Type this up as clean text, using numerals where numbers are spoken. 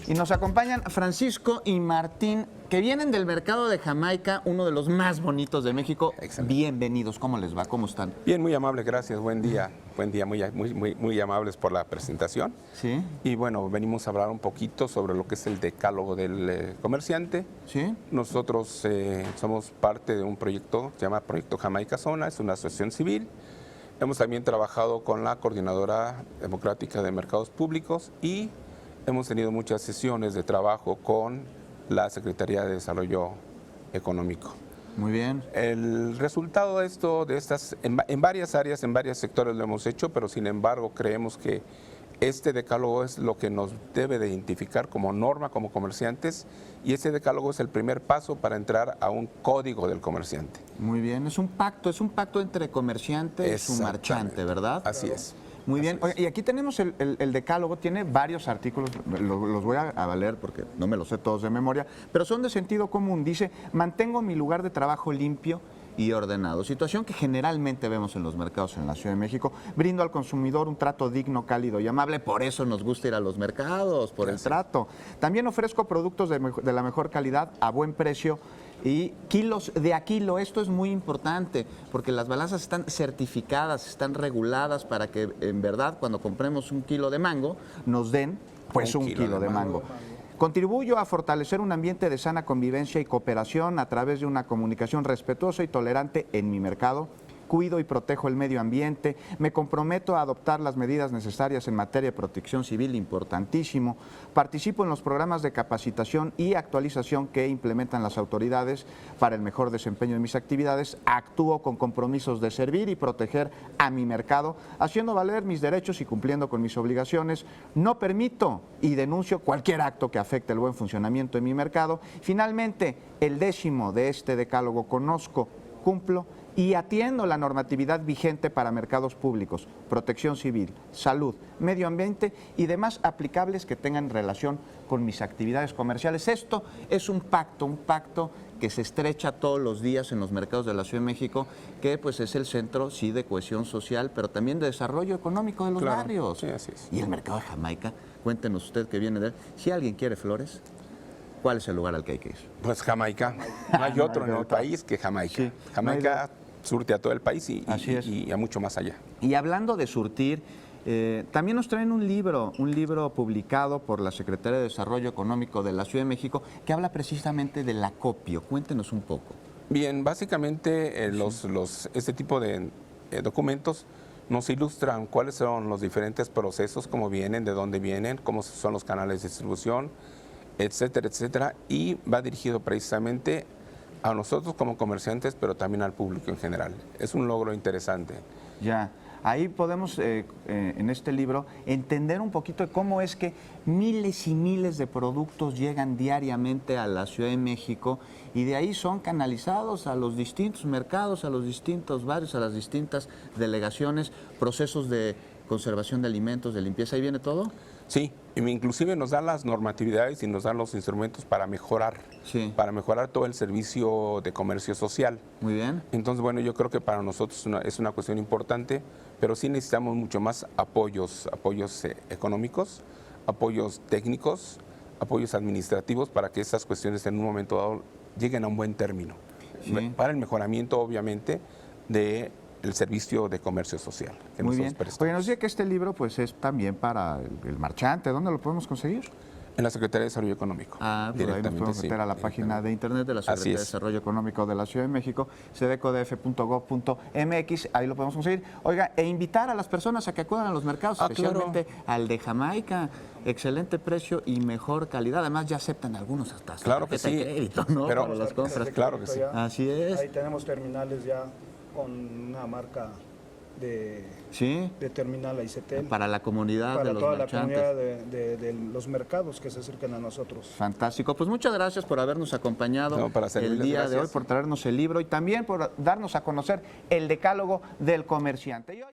Y nos acompañan Francisco y Martín, que vienen del mercado de Jamaica, uno de los más bonitos de México. Excelente. Bienvenidos, ¿cómo les va? ¿Cómo están? Bien, muy amable, gracias. Buen día, muy amables por la presentación. Sí. Y bueno, venimos a hablar un poquito sobre lo que es el decálogo del comerciante. Sí. Nosotros somos parte de un proyecto, se llama Proyecto Jamaica Zona, es una asociación civil. Hemos también trabajado con la Coordinadora Democrática de Mercados Públicos y hemos tenido muchas sesiones de trabajo con la Secretaría de Desarrollo Económico. Muy bien. El resultado de esto, en varias áreas, en varios sectores lo hemos hecho, pero sin embargo creemos que este decálogo es lo que nos debe de identificar como norma, como comerciantes, y ese decálogo es el primer paso para entrar a un código del comerciante. Muy bien, es un pacto entre comerciante y su marchante, ¿verdad? Así es. Muy bien, oye, y aquí tenemos el decálogo, tiene varios artículos, los voy a leer porque no me los sé todos de memoria, pero son de sentido común. Dice, mantengo mi lugar de trabajo limpio y ordenado, situación que generalmente vemos en los mercados en la Ciudad de México. Brindo al consumidor un trato digno, cálido y amable, por eso nos gusta ir a los mercados, por el trato. También ofrezco productos de la mejor calidad a buen precio y kilos de a kilo. Esto es muy importante porque las balanzas están certificadas, están reguladas para que en verdad cuando compremos un kilo de mango nos den pues un kilo de mango. Contribuyo a fortalecer un ambiente de sana convivencia y cooperación a través de una comunicación respetuosa y tolerante en mi mercado. Cuido y protejo el medio ambiente, me comprometo a adoptar las medidas necesarias en materia de protección civil, importantísimo. Participo en los programas de capacitación y actualización que implementan las autoridades para el mejor desempeño de mis actividades. Actúo con compromisos de servir y proteger a mi mercado, haciendo valer mis derechos y cumpliendo con mis obligaciones. No permito y denuncio cualquier acto que afecte el buen funcionamiento de mi mercado. Finalmente, el 10º de este decálogo: conozco, cumplo y atiendo la normatividad vigente para mercados públicos, protección civil, salud, medio ambiente y demás aplicables que tengan relación con mis actividades comerciales. Esto es un pacto que se estrecha todos los días en los mercados de la Ciudad de México, que pues es el centro, sí, de cohesión social, pero también de desarrollo económico de los barrios. Sí, así es. Y el mercado de Jamaica, cuéntenos usted que viene de él, si alguien quiere flores, ¿cuál es el lugar al que hay que ir? Pues Jamaica. No hay otro en el país que Jamaica. Sí. Jamaica surte a todo el país y a mucho más allá. Y hablando de surtir, también nos traen un libro publicado por la Secretaría de Desarrollo Económico de la Ciudad de México que habla precisamente del acopio. Cuéntenos un poco. Bien, básicamente este tipo de documentos nos ilustran cuáles son los diferentes procesos, cómo vienen, de dónde vienen, cómo son los canales de distribución, etcétera, etcétera, y va dirigido precisamente a nosotros como comerciantes, pero también al público en general. Es un logro interesante. Ya, ahí podemos, en este libro, entender un poquito de cómo es que miles y miles de productos llegan diariamente a la Ciudad de México y de ahí son canalizados a los distintos mercados, a los distintos barrios, a las distintas delegaciones, procesos de conservación de alimentos, de limpieza. ¿Ahí viene todo? Sí, inclusive nos dan las normatividades y nos dan los instrumentos para mejorar, todo el servicio de comercio social. Muy bien. Entonces, bueno, yo creo que para nosotros es una cuestión importante, pero sí necesitamos mucho más apoyos económicos, apoyos técnicos, apoyos administrativos para que estas cuestiones en un momento dado lleguen a un buen término. Sí. Para el mejoramiento, obviamente, de el servicio de comercio social. Muy bien. Oye, nos dice que este libro pues es también para el marchante. ¿Dónde lo podemos conseguir? En la Secretaría de Desarrollo Económico. Ah, pues ahí nos podemos meter a la página de internet de la Secretaría de Desarrollo Económico de la Ciudad de México, cdecodf.gov.mx, ahí lo podemos conseguir. Oiga, e invitar a las personas a que acudan a los mercados, especialmente al de Jamaica. Excelente precio y mejor calidad. Además, ya aceptan algunos hasta claro que sí. Crédito, ¿no? Pero para las compras. Claro que sí. Así es. Ahí tenemos terminales ya con una marca de terminal ICETEL. Para la comunidad de los marchantes. Para toda la comunidad de los mercados que se acerquen a nosotros. Fantástico. Pues muchas gracias por habernos acompañado el día de hoy, por traernos el libro y también por darnos a conocer el decálogo del comerciante.